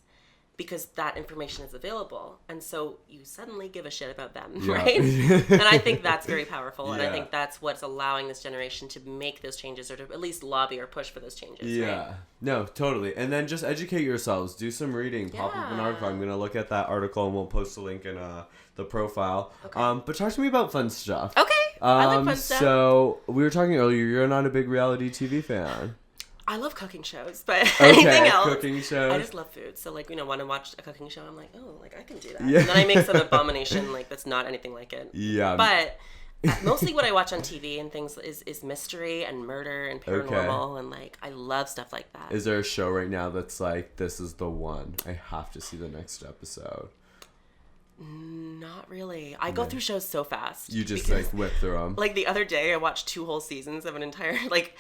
B: because that information is available. And so you suddenly give a shit about them, right? And I think that's very powerful. And I think that's what's allowing this generation to make those changes, or to at least lobby or push for those changes.
A: Yeah. Right? No, totally. And then just educate yourselves. Do some reading. Pop up an article. I'm going to look at that article and we'll post a link in the profile. Okay. But talk to me about fun stuff.
B: Okay. I like fun stuff.
A: So we were talking earlier, you're not a big reality TV fan.
B: I love cooking shows, but anything else.
A: Cooking shows.
B: I just love food. So, like, when I watch a cooking show, I'm like, oh, like, I can do that. Yeah. And then I make some abomination, like, that's not anything like it. Yeah. But mostly what I watch on TV and things is mystery and murder and paranormal. And, like, I love stuff like that.
A: Is there a show right now that's like, this is the one? I have to see the next episode.
B: Not really. I go through shows so fast.
A: You just, like, whip through them.
B: Like, the other day, I watched 2 whole seasons of an entire, like...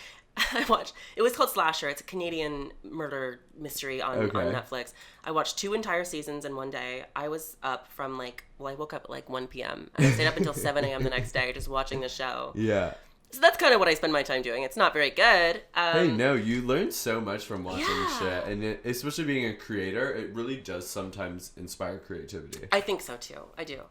B: it was called Slasher. It's a Canadian murder mystery on Netflix. I watched 2 entire seasons in one day. I was up from I woke up at like 1 p.m. and I stayed up until 7 a.m. the next day just watching the show. Yeah. So that's kind of what I spend my time doing. It's not very good.
A: Hey, no, you learn so much from watching shit. And especially being a creator, it really does sometimes inspire creativity.
B: I think so too. I do.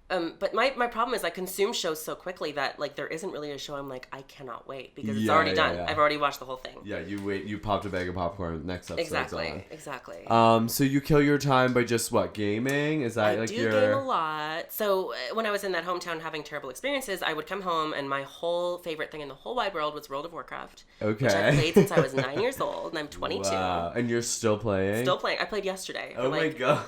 B: But my problem is I consume shows so quickly that like there isn't really a show I'm like I cannot wait because it's already done. Yeah. I've already watched the whole thing.
A: Yeah, you popped a bag of popcorn. Next episode's on.
B: Exactly.
A: So you kill your time by just gaming? Is that
B: I do game a lot. So when I was in that hometown having terrible experiences, I would come home and my whole favorite thing in the whole wide world was World of Warcraft. Okay. Which I played since I was 9 years old and I'm 22. Wow.
A: And you're still playing?
B: Still playing. I played yesterday.
A: Oh my god.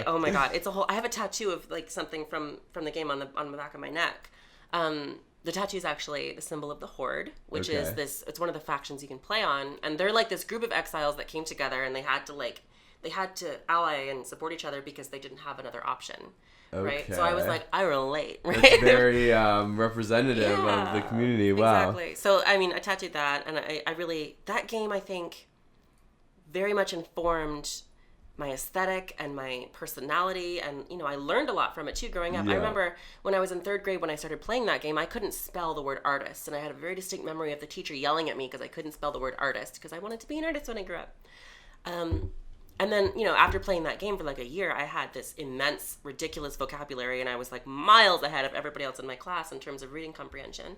B: Oh my god. It's a whole. I have a tattoo of like something from the game on the back of my neck. The tattoo is actually the symbol of the Horde, which is it's one of the factions you can play on, and they're like this group of exiles that came together and they had to ally and support each other because they didn't have another option. Right? So I was like, I relate, right?
A: It's very representative of the community. Wow.
B: Exactly. So I mean, I tattooed that, and I really, that game I think very much informed my aesthetic and my personality, and I learned a lot from it too growing up. I remember when I was in 3rd grade when I started playing that game, I couldn't spell the word artist, and I had a very distinct memory of the teacher yelling at me because I couldn't spell the word artist because I wanted to be an artist when I grew up. And then after playing that game for like a year, I had this immense ridiculous vocabulary, and I was like miles ahead of everybody else in my class in terms of reading comprehension.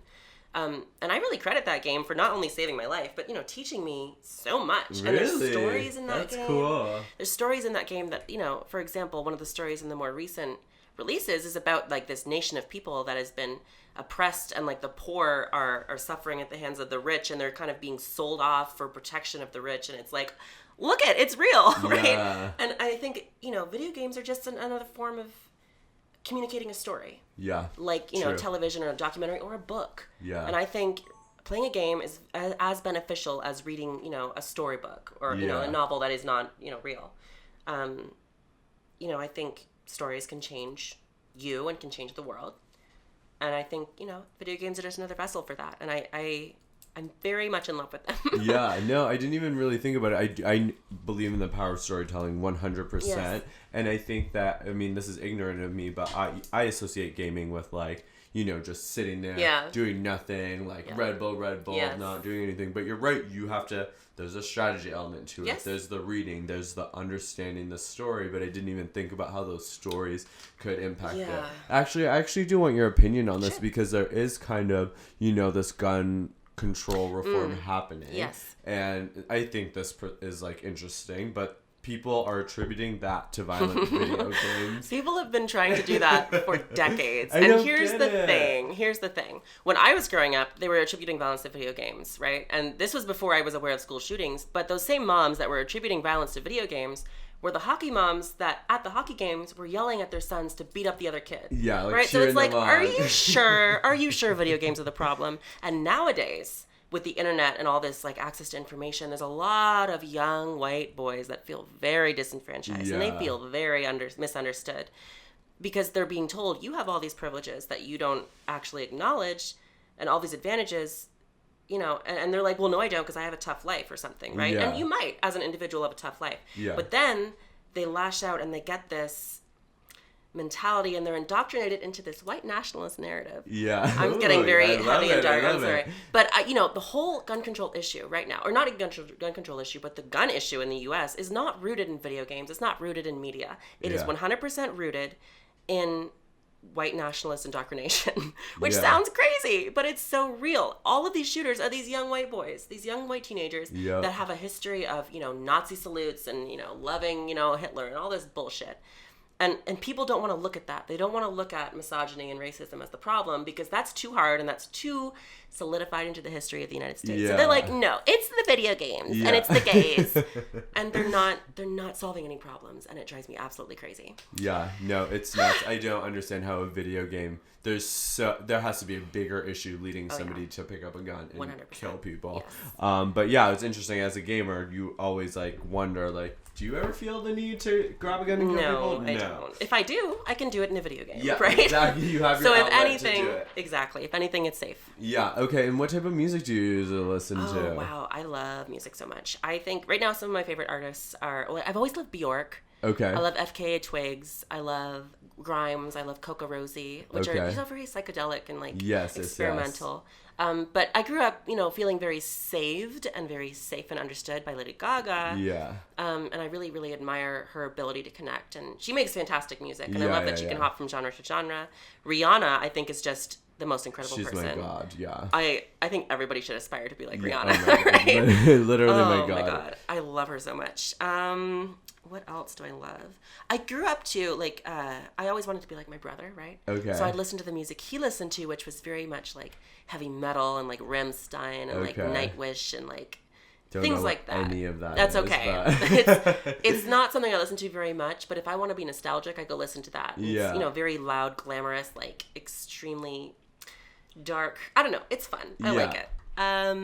B: And I really credit that game for not only saving my life, but, teaching me so much.
A: Really?
B: And there's stories in that game.
A: That's cool.
B: There's stories in that game that, for example, one of the stories in the more recent releases is about, like, this nation of people that has been oppressed, and, like, the poor are suffering at the hands of the rich, and they're kind of being sold off for protection of the rich. And it's like, look it's real, right? Yeah. And I think, video games are just another form of communicating a story. Yeah. Like, television or a documentary or a book. Yeah. And I think playing a game is as beneficial as reading, a storybook or, a novel that is not, real. I think stories can change you and can change the world. And I think, video games are just another vessel for that. And I'm very much in love with them.
A: Yeah, no, I didn't even really think about it. I believe in the power of storytelling 100%. Yes. And I think that, this is ignorant of me, but I associate gaming with, like, just sitting there, doing nothing, like Red Bull, not doing anything. But you're right, there's a strategy element to it. Yes. There's the reading, there's the understanding the story, but I didn't even think about how those stories could impact it. Actually, I actually do want your opinion on this because there is kind of, this gun control reform happening. Yes. And I think this is like interesting, but people are attributing that to violent video games.
B: People have been trying to do that for decades. And here's the thing. When I was growing up, they were attributing violence to video games, right? And this was before I was aware of school shootings, but those same moms that were attributing violence to video games were the hockey moms that at the hockey games were yelling at their sons to beat up the other kid. Yeah, like, right? So it's like, are you sure? Are you sure video games are the problem? And nowadays, with the internet and all this like access to information, there's a lot of young white boys that feel very disenfranchised and they feel very misunderstood because they're being told you have all these privileges that you don't actually acknowledge and all these advantages. And they're like, well, no, I don't because I have a tough life or something, right? Yeah. And you might, as an individual, have a tough life. Yeah. But then they lash out and they get this mentality, and they're indoctrinated into this white nationalist narrative.
A: Yeah.
B: I'm getting very heavy and dark. I'm sorry.
A: It.
B: But, the whole gun control issue right now, or not a gun control issue, but the gun issue in the U.S. is not rooted in video games. It's not rooted in media. It is 100% rooted in white nationalist indoctrination, which sounds crazy, but it's so real. All of these shooters are these young white boys, these young white teenagers that have a history of, Nazi salutes and, loving, Hitler and all this bullshit. And people don't want to look at that. They don't want to look at misogyny and racism as the problem because that's too hard and that's too solidified into the history of the United States. So they're like, no, it's the video games and it's the gays. And they're not solving any problems, and it drives me absolutely crazy. Yeah, no, it's nuts. I don't understand how a video game there has to be a bigger issue leading somebody to pick up a gun and 100%. Kill people. Yes. But yeah, it's interesting as a gamer, you always wonder do you ever feel the need to grab a gun and kill people? No, I don't. If I do, I can do it in a video game, right? Exactly. You have your outlet to do it. Exactly. If anything, it's safe. Yeah. Okay. And what type of music do you usually listen to? Oh, wow. I love music so much. I think right now some of my favorite artists are, I've always loved Bjork. Okay. I love FKA Twigs. I love Grimes. I love Coco Rosie, which are very psychedelic and experimental. Yes. But I grew up, feeling very saved and very safe and understood by Lady Gaga. Yeah. And I really, really admire her ability to connect. And she makes fantastic music. And I love that she can hop from genre to genre. Rihanna, I think, is just the most incredible person. She's my god, yeah. I think everybody should aspire to be like Rihanna. Oh my right? Literally my god. Oh my god. I love her so much. What else do I love? I grew up to, I always wanted to be like my brother, right? Okay. So I'd listen to the music he listened to, which was very much heavy metal and Rammstein and Nightwish and things like that. Any of that. That's okay. It's not something I listen to very much, but if I want to be nostalgic, I go listen to that. Yeah. It's, very loud, glamorous, extremely dark. I don't know. It's fun. I like it.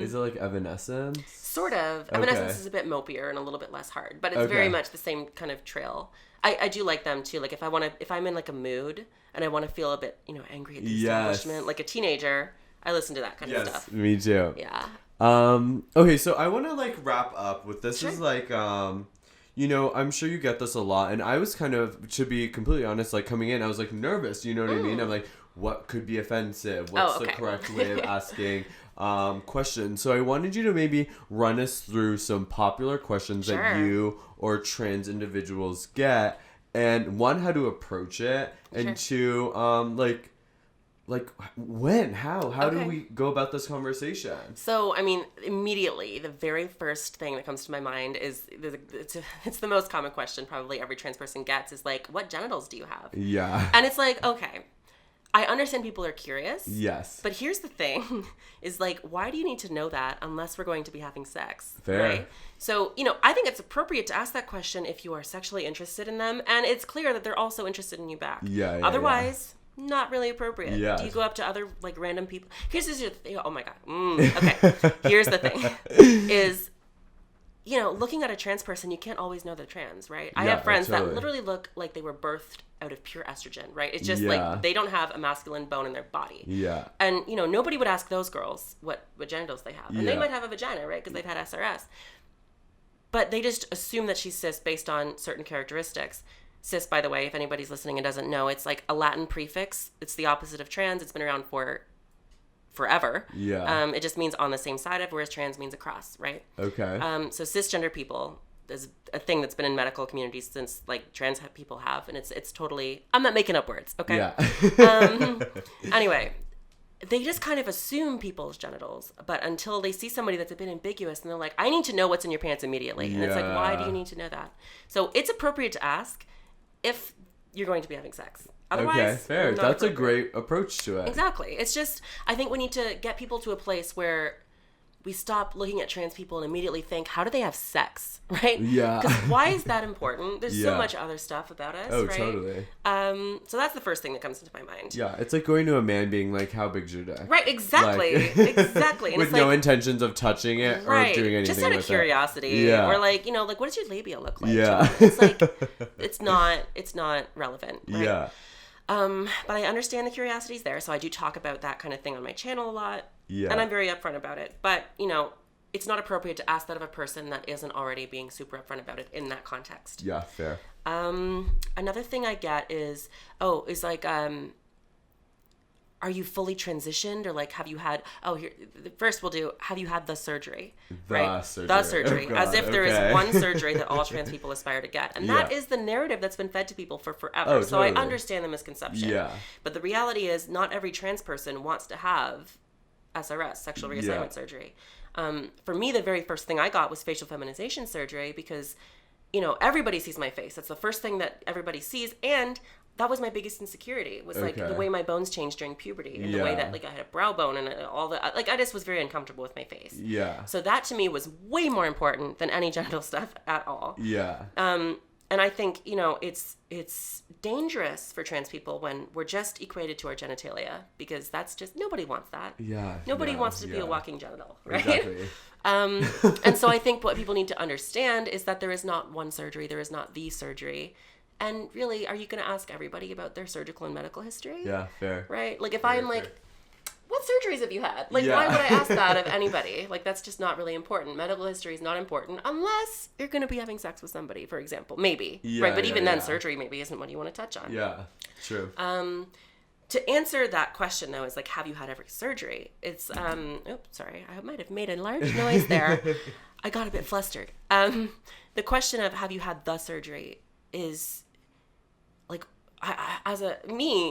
B: Is it Evanescence? Sort of. Okay. Evanescence is a bit mopier and a little bit less hard, but it's very much the same kind of trail. I do like them too. If I'm in a mood and I want to feel a bit, angry at the establishment, like a teenager, I listen to that kind of stuff. Me too. Yeah. Okay, so I want to wrap up with this. Sure. Is I'm sure you get this a lot, and I was kind of, to be completely honest, coming in, I was nervous. You know what I mean? I'm what could be offensive? What's the correct way of asking questions? So I wanted you to maybe run us through some popular questions that you or trans individuals get, and one, how to approach it, and two, when? How do we go about this conversation? So, immediately, the very first thing that comes to my mind is, it's the most common question probably every trans person gets is what genitals do you have? Yeah. And it's okay, I understand people are curious. Yes. But here's the thing is why do you need to know that unless we're going to be having sex? Fair. Right? So, I think it's appropriate to ask that question if you are sexually interested in them and it's clear that they're also interested in you back. Yeah. Otherwise, not really appropriate. Yeah. Do you go up to other random people? Here's the thing. Oh my God. Okay. Here's the thing is, looking at a trans person, you can't always know they're trans, right? I have friends that literally look like they were birthed out of pure estrogen, right? It's just they don't have a masculine bone in their body. Yeah. And, nobody would ask those girls what genitals they have. And they might have a vagina, right? Because they've had SRS. But they just assume that she's cis based on certain characteristics. Cis, by the way, if anybody's listening and doesn't know, it's a Latin prefix. It's the opposite of trans. It's been around for forever. Yeah. It just means on the same side of, whereas trans means across, right? Okay. So cisgender people is a thing that's been in medical communities since trans people have, and it's totally, I'm not making up words, okay? Yeah. Anyway, they just kind of assume people's genitals, but until they see somebody that's a bit ambiguous, and they're like, I need to know what's in your pants immediately. And it's why do you need to know that? So it's appropriate to ask if you're going to be having sex. Otherwise, okay, fair. That's a great approach to it. Exactly. It's just, I think we need to get people to a place where we stop looking at trans people and immediately think, how do they have sex, right? Yeah. Because why is that important? There's so much other stuff about us, right? Oh, totally. So that's the first thing that comes into my mind. Yeah, it's going to a man being how big's your dick? Right, exactly. Exactly. And with no intentions of touching it or doing anything just out of curiosity. Yeah. Or what does your labia look like? Yeah. It's it's not relevant, right? Yeah. But I understand the curiosity's there, so I do talk about that kind of thing on my channel a lot. Yeah. And I'm very upfront about it. But, it's not appropriate to ask that of a person that isn't already being super upfront about it in that context.
A: Yeah, fair.
B: Another thing I get is like, are you fully transitioned, or like, have you had, first we'll do, have you had the surgery? The surgery.
A: Oh,
B: as if there is one surgery that all trans people aspire to get. And that is the narrative that's been fed to people for forever.
A: Oh,
B: so
A: totally.
B: I understand the misconception.
A: Yeah.
B: But the reality is not every trans person wants to have SRS, sexual reassignment surgery. For me, the very first thing I got was facial feminization surgery because, everybody sees my face. That's the first thing that everybody sees. And that was my biggest insecurity, was like the way my bones changed during puberty and the way that like I had a brow bone and all the, like I just was very uncomfortable with my face.
A: Yeah.
B: So that to me was way more important than any genital stuff at all.
A: Yeah.
B: And I think, it's dangerous for trans people when we're just equated to our genitalia, because that's just, nobody wants that.
A: Yeah.
B: Nobody wants to be a walking genital, right?
A: Exactly.
B: And so I think what people need to understand is that there is not one surgery, there is not the surgery. And really, are you going to ask everybody about their surgical and medical history?
A: Yeah, fair.
B: Right? Like if
A: Fair,
B: I'm like, what surgeries have you had? Like, why would I ask that of anybody? Like, that's just not really important. Medical history is not important unless you're going to be having sex with somebody, for example. Maybe. Right? But even then, surgery maybe isn't what you want to touch on.
A: Yeah, true.
B: To answer that question, though, is like, have you had every surgery? It's, oops, sorry. I might have made a large noise there. I got a bit flustered. The question of have you had the surgery is... like,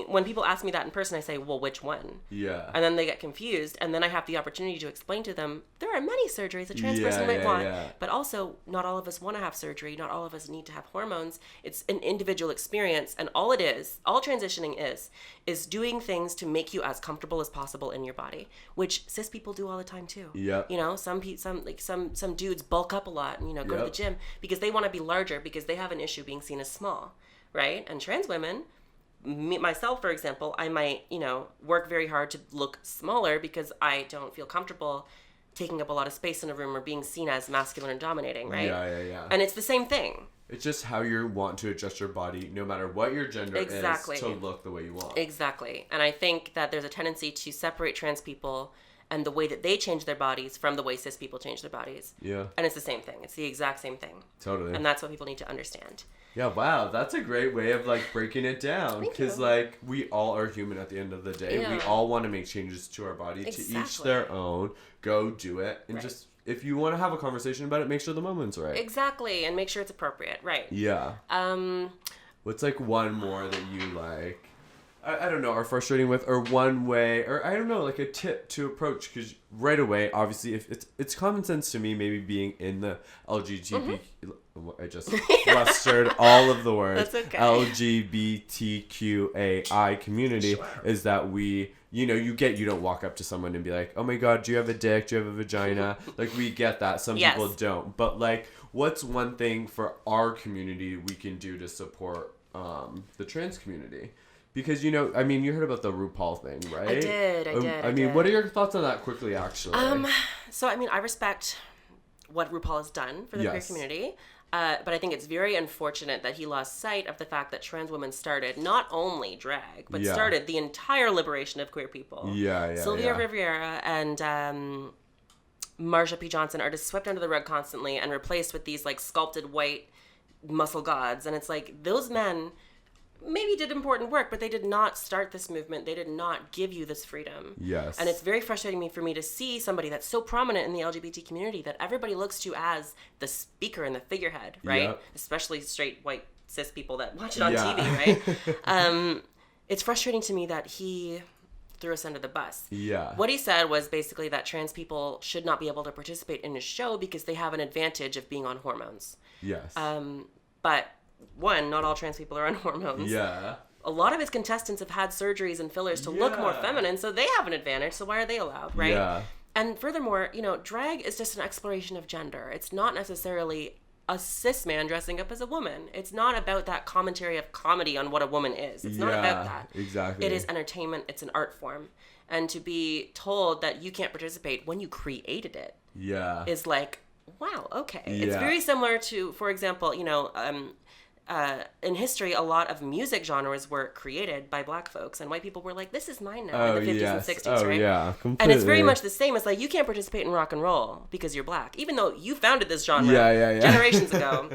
B: when people ask me that in person, I say, well, which one? Yeah. And then they get confused. And then I have the opportunity to explain to them, there are many surgeries a trans person might want. Yeah. But also, not all of us want to have surgery. Not all of us need to have hormones. It's an individual experience. And all transitioning is doing things to make you as comfortable as possible in your body, which cis people do all the time too. Yeah. Some dudes bulk up a lot and, go to the gym because they want to be larger because they have an issue being seen as small. Right? And trans women, myself, for example, I might, work very hard to look smaller because I don't feel comfortable taking up a lot of space in a room or being seen as masculine and dominating, right? Yeah. And it's the same thing.
A: It's just how you want to adjust your body, no matter what your gender is, to look the way you want.
B: Exactly. And I think that there's a tendency to separate trans people and the way that they change their bodies from the way cis people change their bodies. Yeah. And it's the same thing. It's the exact same thing.
A: Totally.
B: And that's what people need to understand.
A: Yeah, wow, that's a great way of like breaking it down, because like we all are human at the end of the day. Yeah. We all want to make changes to our body, to each their own. Go do it, and just if you want to have a conversation about it, make sure the moment's right.
B: Exactly, and make sure it's appropriate, right?
A: Yeah. What's like one more that you like? I don't know, are frustrating with, or one way, or I don't know, like a tip to approach, because right away, obviously, if it's common sense to me, maybe being in the LGBT, I just flustered all of the words. That's okay. LGBTQAI community is that we, you don't walk up to someone and be like, oh my God, do you have a dick? Do you have a vagina? Like, we get that. Some people don't. But like, what's one thing for our community we can do to support the trans community? Because, you heard about the RuPaul thing, right?
B: I did.
A: What are your thoughts on that quickly, actually?
B: So, I respect what RuPaul has done for the queer community. But I think it's very unfortunate that he lost sight of the fact that trans women started not only drag, but started the entire liberation of queer people. Sylvia Rivera and Marsha P. Johnson are just swept under the rug constantly and replaced with these, like, sculpted white muscle gods. And it's like, those men maybe did important work, but they did not start this movement. They did not give you this freedom. Yes. And it's very frustrating for me to see somebody that's so prominent in the LGBT community that everybody looks to as the speaker and the figurehead, right? Yep. Especially straight, white, cis people that watch it on TV, right? It's frustrating to me that he threw us under the bus. Yeah. What he said was basically that trans people should not be able to participate in his show because they have an advantage of being on hormones. Yes. But one, not all trans people are on hormones. Yeah. A lot of his contestants have had surgeries and fillers to look more feminine, so they have an advantage. So why are they allowed, right? Yeah. And furthermore, drag is just an exploration of gender. It's not necessarily a cis man dressing up as a woman. It's not about that commentary of comedy on what a woman is. It's not about that. Exactly. It is entertainment. It's an art form. And to be told that you can't participate when you created it is like, wow, okay. Yeah. It's very similar to, for example, in history, a lot of music genres were created by black folks, and white people were like, this is mine now, in the 50s and 60s, right?
A: Yeah, completely.
B: And it's very much the same. It's like, you can't participate in rock and roll because you're black, even though you founded this genre generations ago,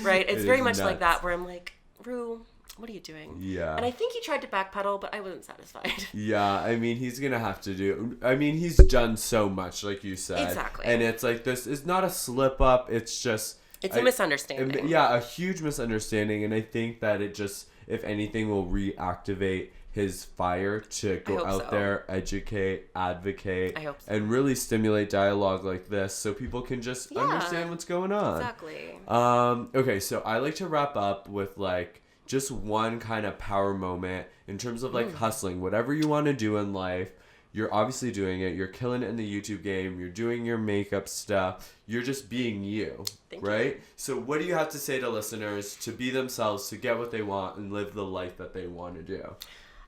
B: right? It's very much nuts. Like that, where I'm like, Rue, what are you doing?
A: Yeah.
B: And I think he tried to backpedal, but I wasn't satisfied.
A: Yeah, I mean, he's going to have to do... I mean, he's done so much, like you said.
B: Exactly.
A: And it's like, this is not a slip-up, it's just...
B: It's a misunderstanding.
A: Yeah, a huge misunderstanding, and I think that it just, if anything, will reactivate his fire to go out there, educate, advocate, and really stimulate dialogue like this so people can just understand what's going on.
B: Exactly.
A: Okay, so I like to wrap up with, like, just one kind of power moment in terms of, like, hustling. Whatever you want to do in life, you're obviously doing it. You're killing it in the YouTube game. You're doing your makeup stuff. You're just being you, right? So what do you have to say to listeners to be themselves, to get what they want, and live the life that they want to do?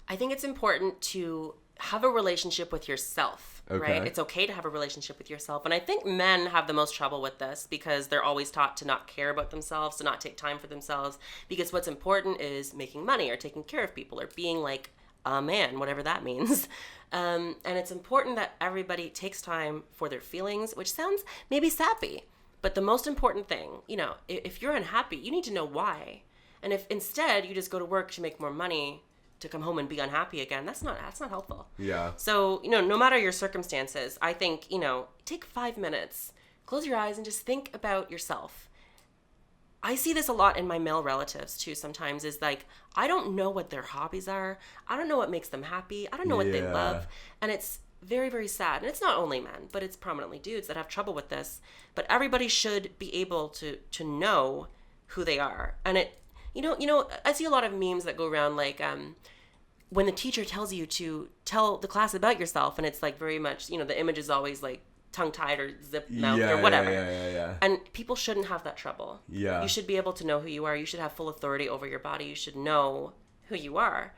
B: I think it's important to have a relationship with yourself, right? It's okay to have a relationship with yourself. And I think men have the most trouble with this because they're always taught to not care about themselves, to not take time for themselves, because what's important is making money or taking care of people or being like a man, whatever that means. And it's important that everybody takes time for their feelings, which sounds maybe sappy, but the most important thing, if you're unhappy, you need to know why. And if instead you just go to work to make more money to come home and be unhappy again, that's not helpful.
A: Yeah.
B: So, no matter your circumstances, I think, take 5 minutes, close your eyes and just think about yourself. I see this a lot in my male relatives too sometimes, is like, I don't know what their hobbies are. I don't know what makes them happy. I don't know what they love. And it's very, very sad. And it's not only men, but it's prominently dudes that have trouble with this. But everybody should be able to know who they are. And it, I see a lot of memes that go around like, when the teacher tells you to tell the class about yourself, and it's like very much, the image is always like tongue-tied or zip mouth or whatever.
A: Yeah. And
B: people shouldn't have that trouble.
A: Yeah.
B: You should be able to know who you are. You should have full authority over your body. You should know who you are.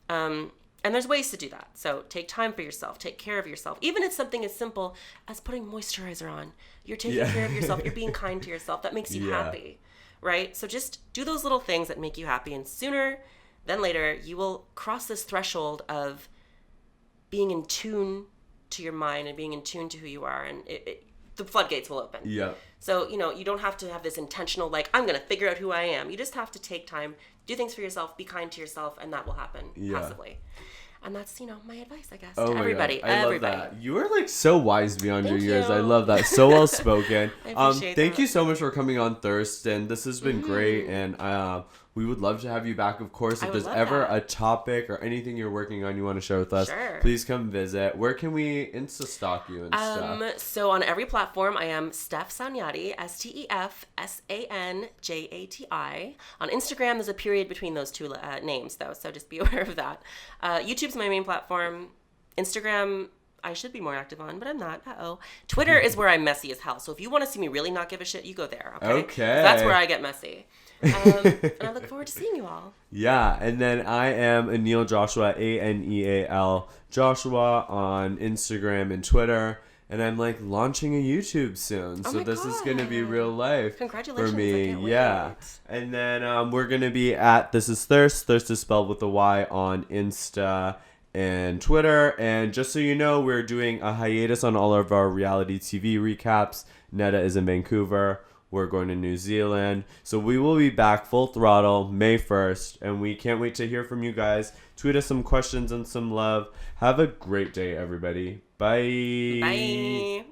B: And there's ways to do that. So take time for yourself. Take care of yourself. Even if it's something as simple as putting moisturizer on. You're taking care of yourself. You're being kind to yourself. That makes you happy, right? So just do those little things that make you happy. And sooner than later, you will cross this threshold of being in tune to your mind and being in tune to who you are, and the floodgates will open.
A: Yeah.
B: So, you don't have to have this intentional, like, I'm going to figure out who I am. You just have to take time, do things for yourself, be kind to yourself, and that will happen passively. And that's, my advice, I guess, to everybody.
A: God. I love that. You are, like, so wise beyond your years. I love that. So well spoken.
B: I appreciate
A: Thank you so much for coming on THYRST, and this has been great, and we would love to have you back, of course. If there's ever a topic or anything you're working on you want to share with us, please come visit. Where can we Insta-stalk you and stuff?
B: So on every platform, I am Stef Sanjati, STEF SANJATI. On Instagram, there's a period between those two names, though, so just be aware of that. YouTube's my main platform. Instagram, I should be more active on, but I'm not. Twitter is where I'm messy as hell. So if you want to see me really not give a shit, you go there. Okay. That's where I get messy. And I look forward to seeing you all.
A: Yeah, and then I am Aneal Joshua, ANEAL Joshua on Instagram and Twitter. And I'm like launching a YouTube soon. So this is going to be real life.
B: Congratulations.
A: For me. Yeah. And then we're going to be at This Is THYRST. THYRST is spelled with a Y on Insta and Twitter. And just so you know, we're doing a hiatus on all of our reality TV recaps. Netta is in Vancouver. We're going to New Zealand. So we will be back full throttle May 1st. And we can't wait to hear from you guys. Tweet us some questions and some love. Have a great day, everybody. Bye.
B: Bye.